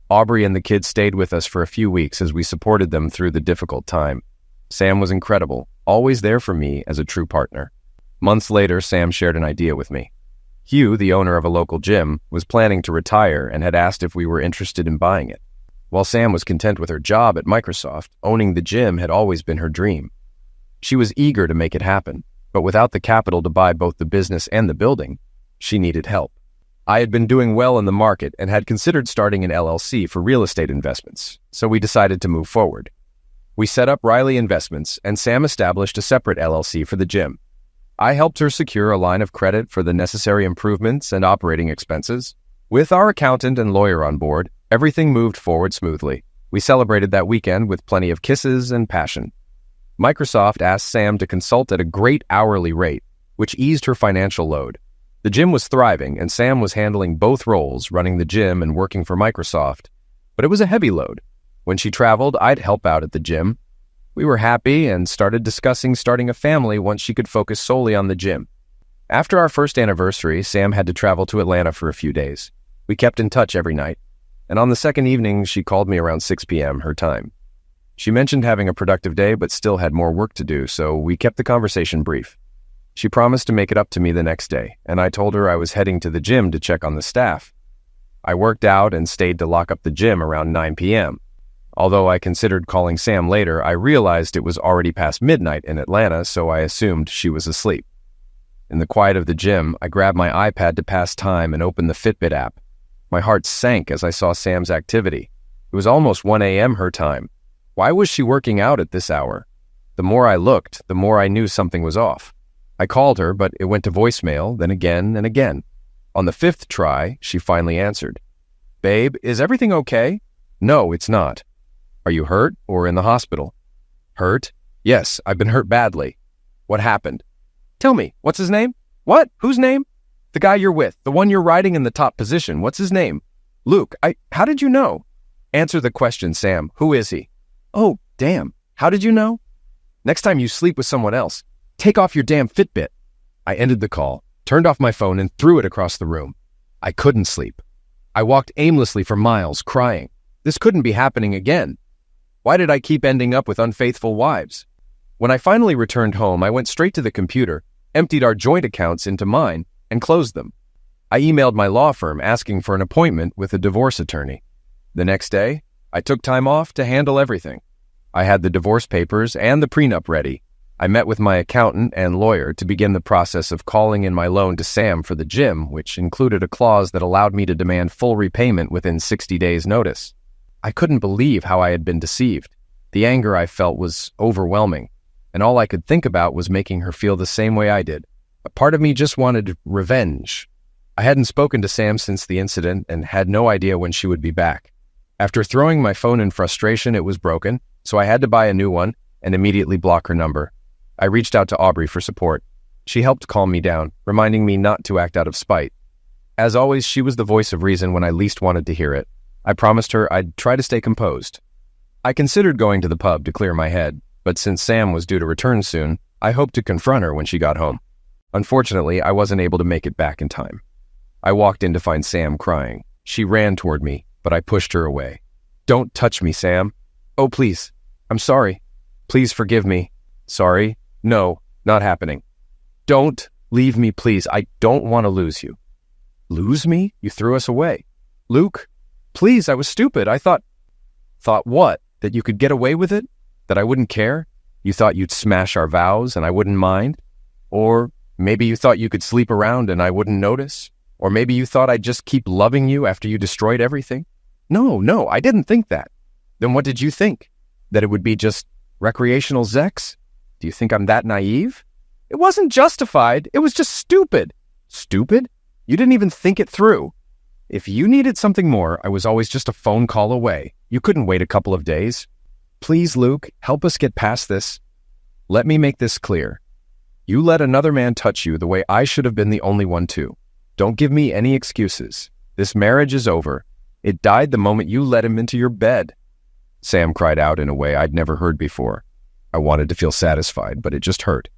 Aubrey and the kids stayed with us for a few weeks as we supported them through the difficult time. Sam was incredible, always there for me as a true partner. Months later, Sam shared an idea with me. Hugh, the owner of a local gym, was planning to retire and had asked if we were interested in buying it. While Sam was content with her job at Microsoft, owning the gym had always been her dream. She was eager to make it happen, but without the capital to buy both the business and the building, she needed help. I had been doing well in the market and had considered starting an LLC for real estate investments, so we decided to move forward. We set up Riley Investments, and Sam established a separate LLC for the gym. I helped her secure a line of credit for the necessary improvements and operating expenses. With our accountant and lawyer on board, everything moved forward smoothly. We celebrated that weekend with plenty of kisses and passion. Microsoft asked Sam to consult at a great hourly rate, which eased her financial load. The gym was thriving, and Sam was handling both roles, running the gym and working for Microsoft. But it was a heavy load. When she traveled, I'd help out at the gym. We were happy and started discussing starting a family once she could focus solely on the gym. After our first anniversary, Sam had to travel to Atlanta for a few days. We kept in touch every night, and on the second evening, she called me around 6 p.m. her time. She mentioned having a productive day but still had more work to do, so we kept the conversation brief. She promised to make it up to me the next day, and I told her I was heading to the gym to check on the staff. I worked out and stayed to lock up the gym around 9 p.m. Although I considered calling Sam later, I realized it was already past midnight in Atlanta, so I assumed she was asleep. In the quiet of the gym, I grabbed my iPad to pass time and opened the Fitbit app. My heart sank as I saw Sam's activity. It was almost 1 a.m. her time. Why was she working out at this hour? The more I looked, the more I knew something was off. I called her, but it went to voicemail, then again and again. On the 5th try, she finally answered. "Babe, is everything okay?" "No, it's not." "Are you hurt or in the hospital?" "Hurt? Yes, I've been hurt badly." "What happened?" "Tell me, what's his name?" "What? Whose name?" "The guy you're with, the one you're riding in the top position. What's his name?" "Luke, how did you know?" "Answer the question, Sam. Who is he?" "Oh, damn. How did you know?" "Next time you sleep with someone else, take off your damn Fitbit." I ended the call, turned off my phone, and threw it across the room. I couldn't sleep. I walked aimlessly for miles, crying. This couldn't be happening again. Why did I keep ending up with unfaithful wives? When I finally returned home, I went straight to the computer, emptied our joint accounts into mine, and closed them. I emailed my law firm asking for an appointment with a divorce attorney. The next day, I took time off to handle everything. I had the divorce papers and the prenup ready. I met with my accountant and lawyer to begin the process of calling in my loan to Sam for the gym, which included a clause that allowed me to demand full repayment within 60 days' notice. I couldn't believe how I had been deceived. The anger I felt was overwhelming, and all I could think about was making her feel the same way I did. A part of me just wanted revenge. I hadn't spoken to Sam since the incident and had no idea when she would be back. After throwing my phone in frustration, it was broken, so I had to buy a new one and immediately block her number. I reached out to Aubrey for support. She helped calm me down, reminding me not to act out of spite. As always, she was the voice of reason when I least wanted to hear it. I promised her I'd try to stay composed. I considered going to the pub to clear my head, but since Sam was due to return soon, I hoped to confront her when she got home. Unfortunately, I wasn't able to make it back in time. I walked in to find Sam crying. She ran toward me, but I pushed her away. "Don't touch me, Sam." "Oh, please. I'm sorry. Please forgive me." "Sorry? No, not happening." "Don't leave me, please. I don't want to lose you." "Lose me? You threw us away." "Luke, please, I was stupid. I thought..." "Thought what? That you could get away with it? That I wouldn't care? You thought you'd smash our vows and I wouldn't mind? Or maybe you thought you could sleep around and I wouldn't notice? Or maybe you thought I'd just keep loving you after you destroyed everything?" No, I didn't think that." "Then what did you think? That it would be just recreational sex? Do you think I'm that naive?" "It wasn't justified. It was just stupid." "Stupid? You didn't even think it through. If you needed something more, I was always just a phone call away. You couldn't wait a couple of days. Please, Luke, help us get past this. Let me make this clear. You let another man touch you the way I should have been the only one to. Don't give me any excuses. This marriage is over. It died the moment you let him into your bed." Sam cried out in a way I'd never heard before. I wanted to feel satisfied, but it just hurt.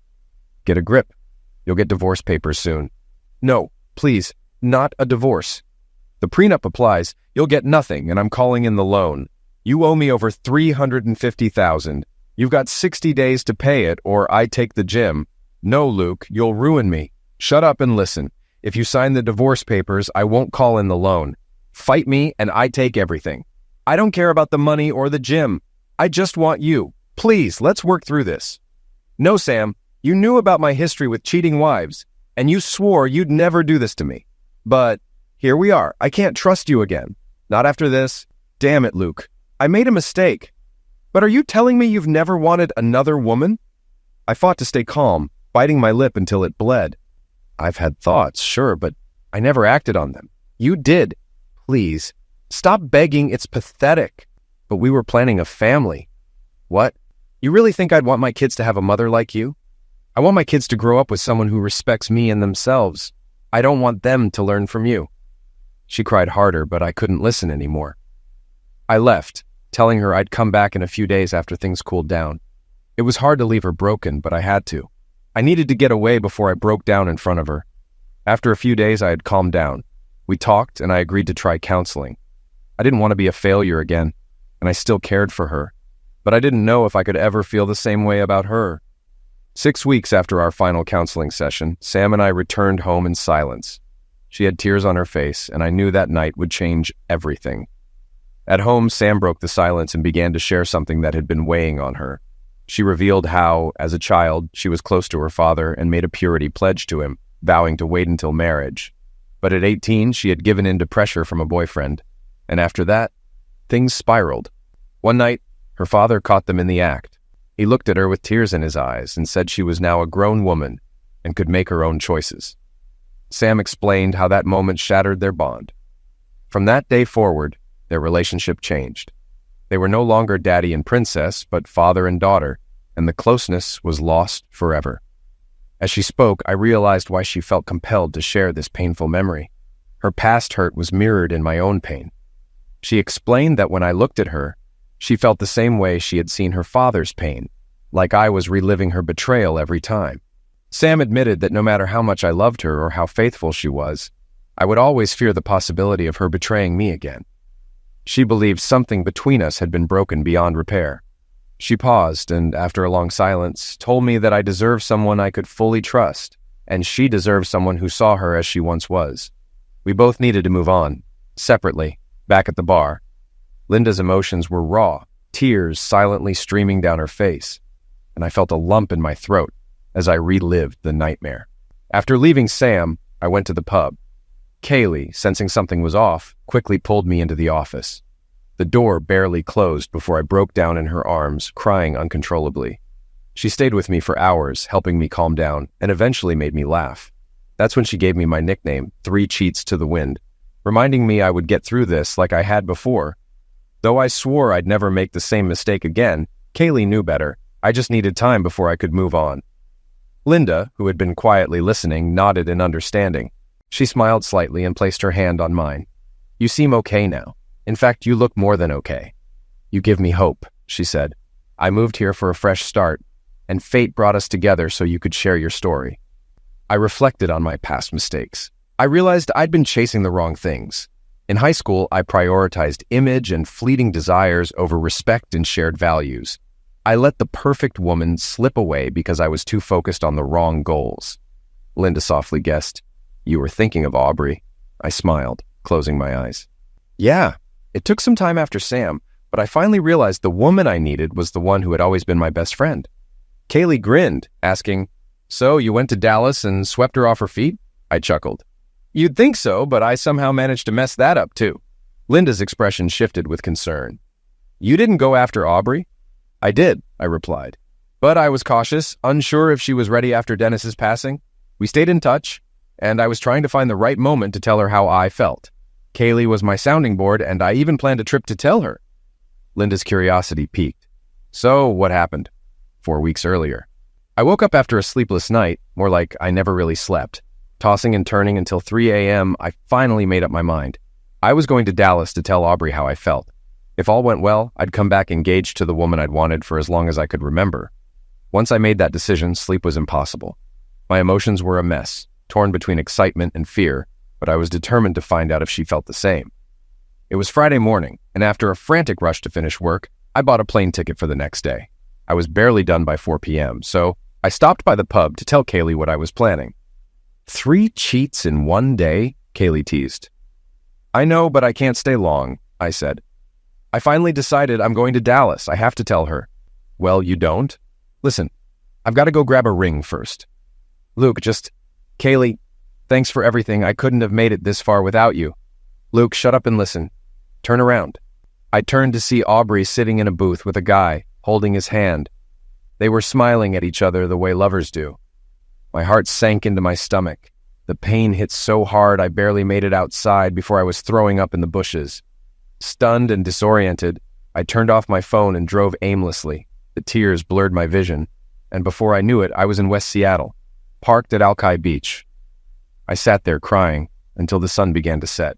"Get a grip. You'll get divorce papers soon." "No, please, not a divorce. The prenup applies. You'll get nothing, and I'm calling in the loan. You owe me over $350,000. You've got 60 days to pay it, or I take the gym. No, Luke, you'll ruin me. Shut up and listen. If you sign the divorce papers, I won't call in the loan. Fight me, and I take everything. I don't care about the money or the gym. I just want you. Please, let's work through this." "No, Sam, you knew about my history with cheating wives, and you swore you'd never do this to me. But here we are. I can't trust you again. Not after this. Damn it, Luke. I made a mistake. But are you telling me you've never wanted another woman?" I fought to stay calm, biting my lip until it bled. "I've had thoughts, sure, but I never acted on them." "You did. Please, stop begging. It's pathetic." "But we were planning a family." "What? You really think I'd want my kids to have a mother like you? I want my kids to grow up with someone who respects me and themselves. I don't want them to learn from you." She cried harder, but I couldn't listen anymore. I left, telling her I'd come back in a few days after things cooled down. It was hard to leave her broken, but I had to. I needed to get away before I broke down in front of her. After a few days, I had calmed down. We talked, and I agreed to try counseling. I didn't want to be a failure again, and I still cared for her. But I didn't know if I could ever feel the same way about her. 6 weeks after our final counseling session, Sam and I returned home in silence. She had tears on her face, and I knew that night would change everything. At home, Sam broke the silence and began to share something that had been weighing on her. She revealed how, as a child, she was close to her father and made a purity pledge to him, vowing to wait until marriage. But at 18, she had given in to pressure from a boyfriend. And after that, things spiraled. One night, her father caught them in the act. He looked at her with tears in his eyes and said she was now a grown woman and could make her own choices. Sam explained how that moment shattered their bond. From that day forward, their relationship changed. They were no longer daddy and princess, but father and daughter, and the closeness was lost forever. As she spoke, I realized why she felt compelled to share this painful memory. Her past hurt was mirrored in my own pain. She explained that when I looked at her, she felt the same way she had seen her father's pain, like I was reliving her betrayal every time. Sam admitted that no matter how much I loved her or how faithful she was, I would always fear the possibility of her betraying me again. She believed something between us had been broken beyond repair. She paused and, after a long silence, told me that I deserved someone I could fully trust, and she deserved someone who saw her as she once was. We both needed to move on, separately, back at the bar. Linda's emotions were raw, tears silently streaming down her face, and I felt a lump in my throat as I relived the nightmare. After leaving Sam, I went to the pub. Kaylee, sensing something was off, quickly pulled me into the office. The door barely closed before I broke down in her arms, crying uncontrollably. She stayed with me for hours, helping me calm down, and eventually made me laugh. That's when she gave me my nickname, 3 Cheats to the Wind, reminding me I would get through this like I had before. Though I swore I'd never make the same mistake again, Kaylee knew better. I just needed time before I could move on. Linda, who had been quietly listening, nodded in understanding. She smiled slightly and placed her hand on mine. "You seem okay now. In fact, you look more than okay. You give me hope," she said. "I moved here for a fresh start, and fate brought us together so you could share your story." I reflected on my past mistakes. I realized I'd been chasing the wrong things. In high school, I prioritized image and fleeting desires over respect and shared values. I let the perfect woman slip away because I was too focused on the wrong goals. Linda softly guessed, "You were thinking of Aubrey." I smiled, closing my eyes. "Yeah, it took some time after Sam, but I finally realized the woman I needed was the one who had always been my best friend." Kaylee grinned, asking, "So you went to Dallas and swept her off her feet?" I chuckled. "You'd think so, but I somehow managed to mess that up too." Linda's expression shifted with concern. "You didn't go after Aubrey?" "I did," I replied. "But I was cautious, unsure if she was ready after Dennis's passing. We stayed in touch, and I was trying to find the right moment to tell her how I felt. Kaylee was my sounding board, and I even planned a trip to tell her." Linda's curiosity piqued. "So, what happened?" 4 weeks earlier. I woke up after a sleepless night, more like I never really slept. Tossing and turning until 3 a.m., I finally made up my mind. I was going to Dallas to tell Aubrey how I felt. If all went well, I'd come back engaged to the woman I'd wanted for as long as I could remember. Once I made that decision, sleep was impossible. My emotions were a mess, torn between excitement and fear, but I was determined to find out if she felt the same. It was Friday morning, and after a frantic rush to finish work, I bought a plane ticket for the next day. I was barely done by 4 p.m., so I stopped by the pub to tell Kaylee what I was planning. 3 cheats in one day? Kaylee teased. "I know, but I can't stay long," I said. "I finally decided I'm going to Dallas. I have to tell her." "Well, you don't? Listen, I've got to go grab a ring first." "Luke, Kaylee, thanks for everything. I couldn't have made it this far without you." "Luke, shut up and listen. Turn around." I turned to see Aubrey sitting in a booth with a guy, holding his hand. They were smiling at each other the way lovers do. My heart sank into my stomach. The pain hit so hard I barely made it outside before I was throwing up in the bushes. Stunned and disoriented, I turned off my phone and drove aimlessly. The tears blurred my vision, and before I knew it, I was in West Seattle, parked at Alki Beach. I sat there crying until the sun began to set.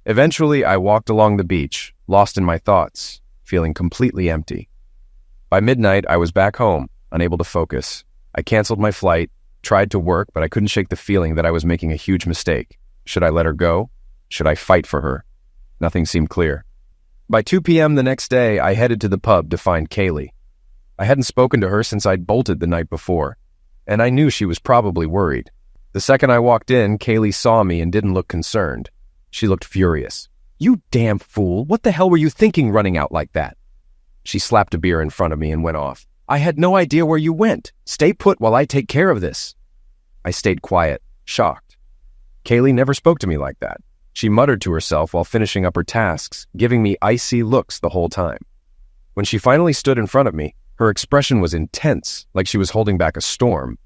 Eventually, I walked along the beach, lost in my thoughts, feeling completely empty. By midnight, I was back home, unable to focus. I canceled my flight, tried to work, but I couldn't shake the feeling that I was making a huge mistake. Should I let her go? Should I fight for her? Nothing seemed clear. By 2 p.m. the next day, I headed to the pub to find Kaylee. I hadn't spoken to her since I'd bolted the night before, and I knew she was probably worried. The second I walked in, Kaylee saw me and didn't look concerned. She looked furious. "You damn fool! What the hell were you thinking running out like that?" She slapped a beer in front of me and went off. "I had no idea where you went. Stay put while I take care of this." I stayed quiet, shocked. Kaylee never spoke to me like that. She muttered to herself while finishing up her tasks, giving me icy looks the whole time. When she finally stood in front of me, her expression was intense, like she was holding back a storm.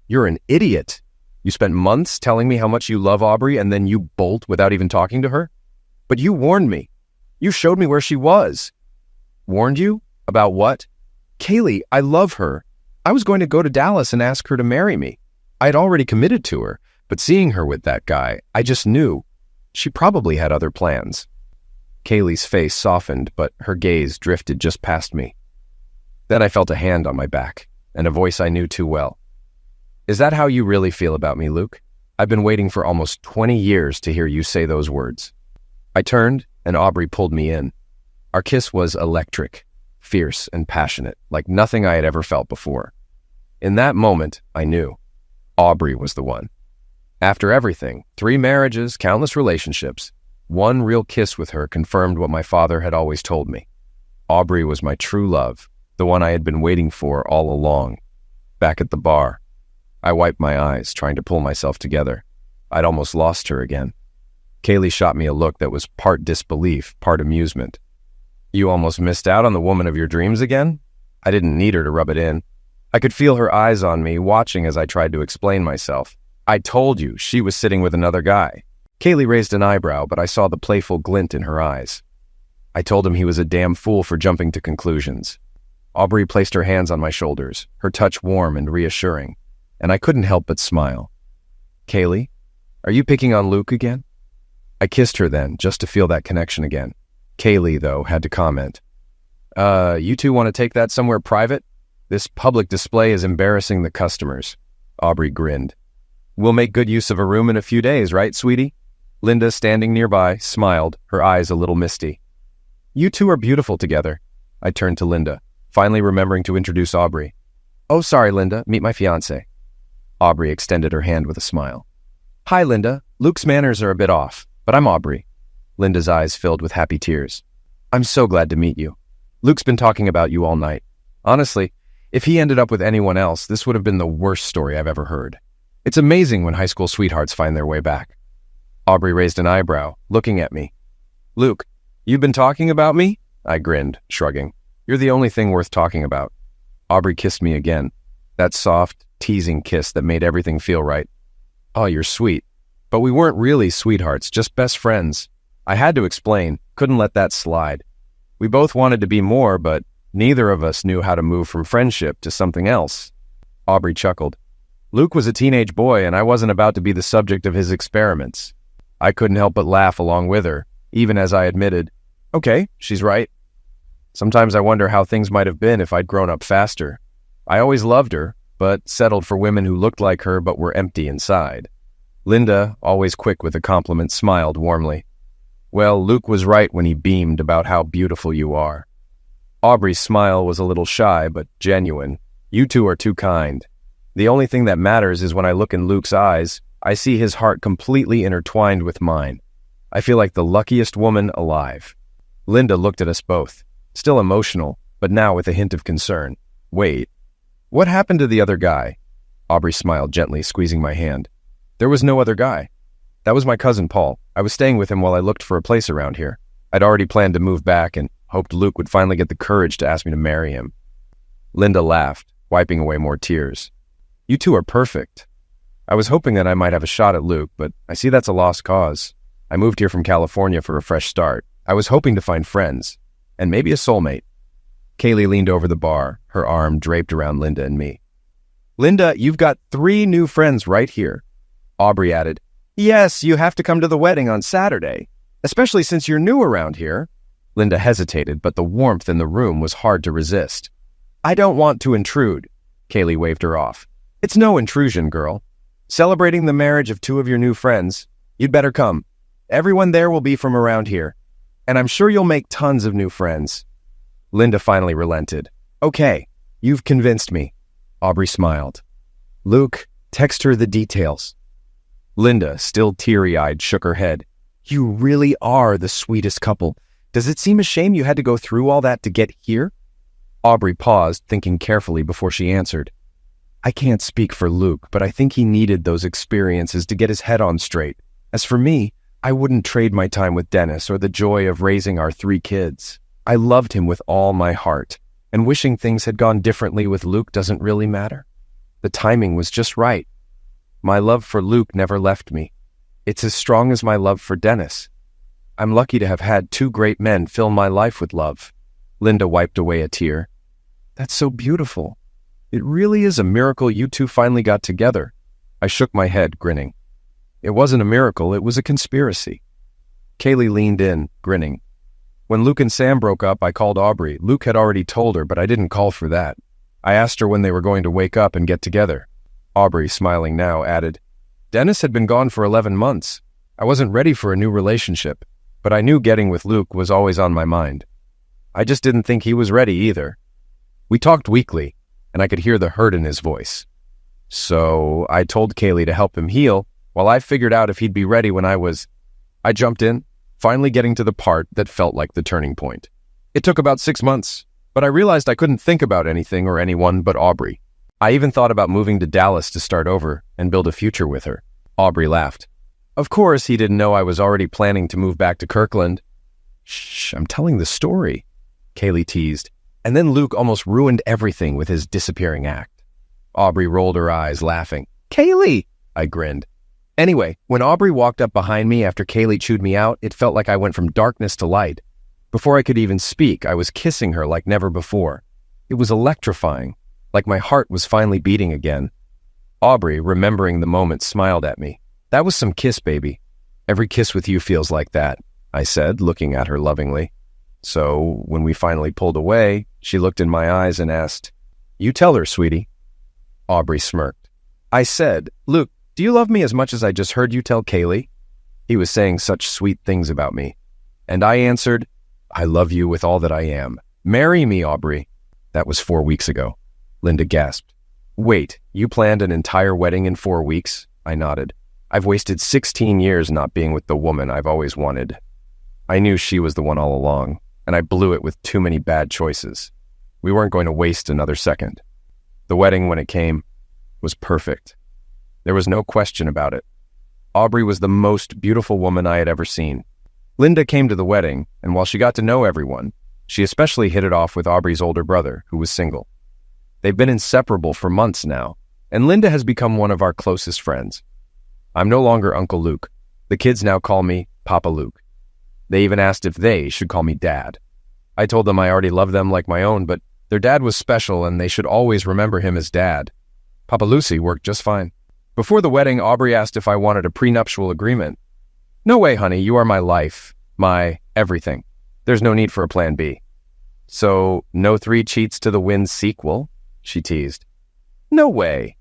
"You're an idiot. You spent months telling me how much you love Aubrey and then you bolt without even talking to her? But you warned me. You showed me where she was." "Warned you? About what?" "Kaylee, I love her. I was going to go to Dallas and ask her to marry me. I had already committed to her, but seeing her with that guy, I just knew. She probably had other plans." Kaylee's face softened, but her gaze drifted just past me. Then I felt a hand on my back, and a voice I knew too well. "Is that how you really feel about me, Luke? I've been waiting for almost 20 years to hear you say those words." I turned, and Aubrey pulled me in. Our kiss was electric, fierce and passionate, like nothing I had ever felt before. In that moment, I knew. Aubrey was the one. After everything, 3 marriages, countless relationships, one real kiss with her confirmed what my father had always told me. Aubrey was my true love, the one I had been waiting for all along. Back at the bar, I wiped my eyes, trying to pull myself together. I'd almost lost her again. Kaylee shot me a look that was part disbelief, part amusement. You almost missed out on the woman of your dreams again? I didn't need her to rub it in. I could feel her eyes on me, watching as I tried to explain myself. I told you she was sitting with another guy. Kaylee raised an eyebrow, but I saw the playful glint in her eyes. I told him he was a damn fool for jumping to conclusions. Aubrey placed her hands on my shoulders, her touch warm and reassuring, and I couldn't help but smile. Kaylee, are you picking on Luke again? I kissed her then, just to feel that connection again. Kaylee, though, had to comment. You two want to take that somewhere private? This public display is embarrassing the customers. Aubrey grinned. We'll make good use of a room in a few days, right, sweetie? Linda, standing nearby, smiled, her eyes a little misty. You two are beautiful together. I turned to Linda, finally remembering to introduce Aubrey. Oh, sorry, Linda. Meet my fiancé. Aubrey extended her hand with a smile. Hi, Linda. Luke's manners are a bit off, but I'm Aubrey. Linda's eyes filled with happy tears. I'm so glad to meet you. Luke's been talking about you all night. Honestly, if he ended up with anyone else, this would have been the worst story I've ever heard. It's amazing when high school sweethearts find their way back. Aubrey raised an eyebrow, looking at me. Luke, you've been talking about me? I grinned, shrugging. You're the only thing worth talking about. Aubrey kissed me again. That soft, teasing kiss that made everything feel right. Oh, you're sweet. But we weren't really sweethearts, just best friends. I had to explain, couldn't let that slide. We both wanted to be more, but neither of us knew how to move from friendship to something else. Aubrey chuckled. Luke was a teenage boy, and I wasn't about to be the subject of his experiments. I couldn't help but laugh along with her, even as I admitted, okay, she's right. Sometimes I wonder how things might have been if I'd grown up faster. I always loved her, but settled for women who looked like her but were empty inside. Linda, always quick with a compliment, smiled warmly. Well, Luke was right when he beamed about how beautiful you are. Aubrey's smile was a little shy, but genuine. You two are too kind. The only thing that matters is when I look in Luke's eyes, I see his heart completely intertwined with mine. I feel like the luckiest woman alive. Linda looked at us both, still emotional, but now with a hint of concern. Wait, what happened to the other guy? Aubrey smiled gently, squeezing my hand. There was no other guy. That was my cousin Paul. I was staying with him while I looked for a place around here. I'd already planned to move back and hoped Luke would finally get the courage to ask me to marry him. Linda laughed, wiping away more tears. You two are perfect. I was hoping that I might have a shot at Luke, but I see that's a lost cause. I moved here from California for a fresh start. I was hoping to find friends, and maybe a soulmate. Kaylee leaned over the bar, her arm draped around Linda and me. Linda, you've got 3 new friends right here. Aubrey added, Yes, you have to come to the wedding on Saturday, especially since you're new around here. Linda hesitated, but the warmth in the room was hard to resist. I don't want to intrude. Kaylee waved her off. It's no intrusion, girl. Celebrating the marriage of 2 of your new friends. You'd better come. Everyone there will be from around here, and I'm sure you'll make tons of new friends. Linda finally relented. Okay, you've convinced me. Aubrey smiled. Luke, text her the details. Linda, still teary-eyed, shook her head. You really are the sweetest couple. Does it seem a shame you had to go through all that to get here? Aubrey paused, thinking carefully before she answered. I can't speak for Luke, but I think he needed those experiences to get his head on straight. As for me, I wouldn't trade my time with Dennis or the joy of raising our 3 kids. I loved him with all my heart, and wishing things had gone differently with Luke doesn't really matter. The timing was just right. My love for Luke never left me. It's as strong as my love for Dennis. I'm lucky to have had 2 great men fill my life with love. Linda wiped away a tear. That's so beautiful. It really is a miracle you two finally got together. I shook my head, grinning. It wasn't a miracle, it was a conspiracy. Kaylee leaned in, grinning. When Luke and Sam broke up, I called Aubrey. Luke had already told her, but I didn't call for that. I asked her when they were going to wake up and get together. Aubrey, smiling now, added, Dennis had been gone for 11 months. I wasn't ready for a new relationship, but I knew getting with Luke was always on my mind. I just didn't think he was ready either. We talked weekly, and I could hear the hurt in his voice. So I told Kaylee to help him heal while I figured out if he'd be ready when I jumped in, finally getting to the part that felt like the turning point. It took about 6 months, but I realized I couldn't think about anything or anyone but Aubrey. I even thought about moving to Dallas to start over and build a future with her. Aubrey laughed. Of course, he didn't know I was already planning to move back to Kirkland. Shh, I'm telling the story, Kaylee teased. And then Luke almost ruined everything with his disappearing act. Aubrey rolled her eyes, laughing. Kaylee! I grinned. Anyway, when Aubrey walked up behind me after Kaylee chewed me out, it felt like I went from darkness to light. Before I could even speak, I was kissing her like never before. It was electrifying, like my heart was finally beating again. Aubrey, remembering the moment, smiled at me. That was some kiss, baby. Every kiss with you feels like that, I said, looking at her lovingly. So, when we finally pulled away, she looked in my eyes and asked, You tell her, sweetie. Aubrey smirked. I said, Luke, do you love me as much as I just heard you tell Kaylee? He was saying such sweet things about me. And I answered, I love you with all that I am. Marry me, Aubrey. That was 4 weeks ago. Linda gasped. Wait, you planned an entire wedding in 4 weeks? I nodded. I've wasted 16 years not being with the woman I've always wanted. I knew she was the one all along, and I blew it with too many bad choices. We weren't going to waste another second. The wedding, when it came, was perfect. There was no question about it. Aubrey was the most beautiful woman I had ever seen. Linda came to the wedding, and while she got to know everyone, she especially hit it off with Aubrey's older brother, who was single. They've been inseparable for months now, and Linda has become one of our closest friends. I'm no longer Uncle Luke. The kids now call me Papa Luke. They even asked if they should call me Dad. I told them I already love them like my own, but their dad was special and they should always remember him as Dad. Papa Lucy worked just fine. Before the wedding, Aubrey asked if I wanted a prenuptial agreement. No way, honey, you are my life, my everything. There's no need for a plan B. So, no 3 cheats to the wind sequel? She teased. No way.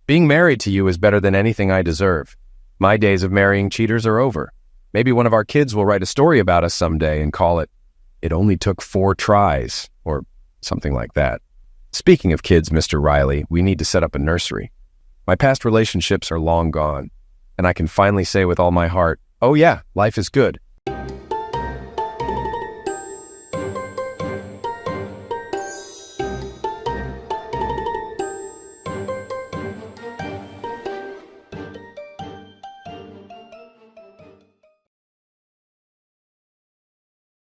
Being married to you is better than anything I deserve. My days of marrying cheaters are over. Maybe one of our kids will write a story about us someday and call it, It Only Took 4 Tries, or something like that. Speaking of kids, Mr. Riley, we need to set up a nursery. My past relationships are long gone, and I can finally say with all my heart, oh yeah, life is good.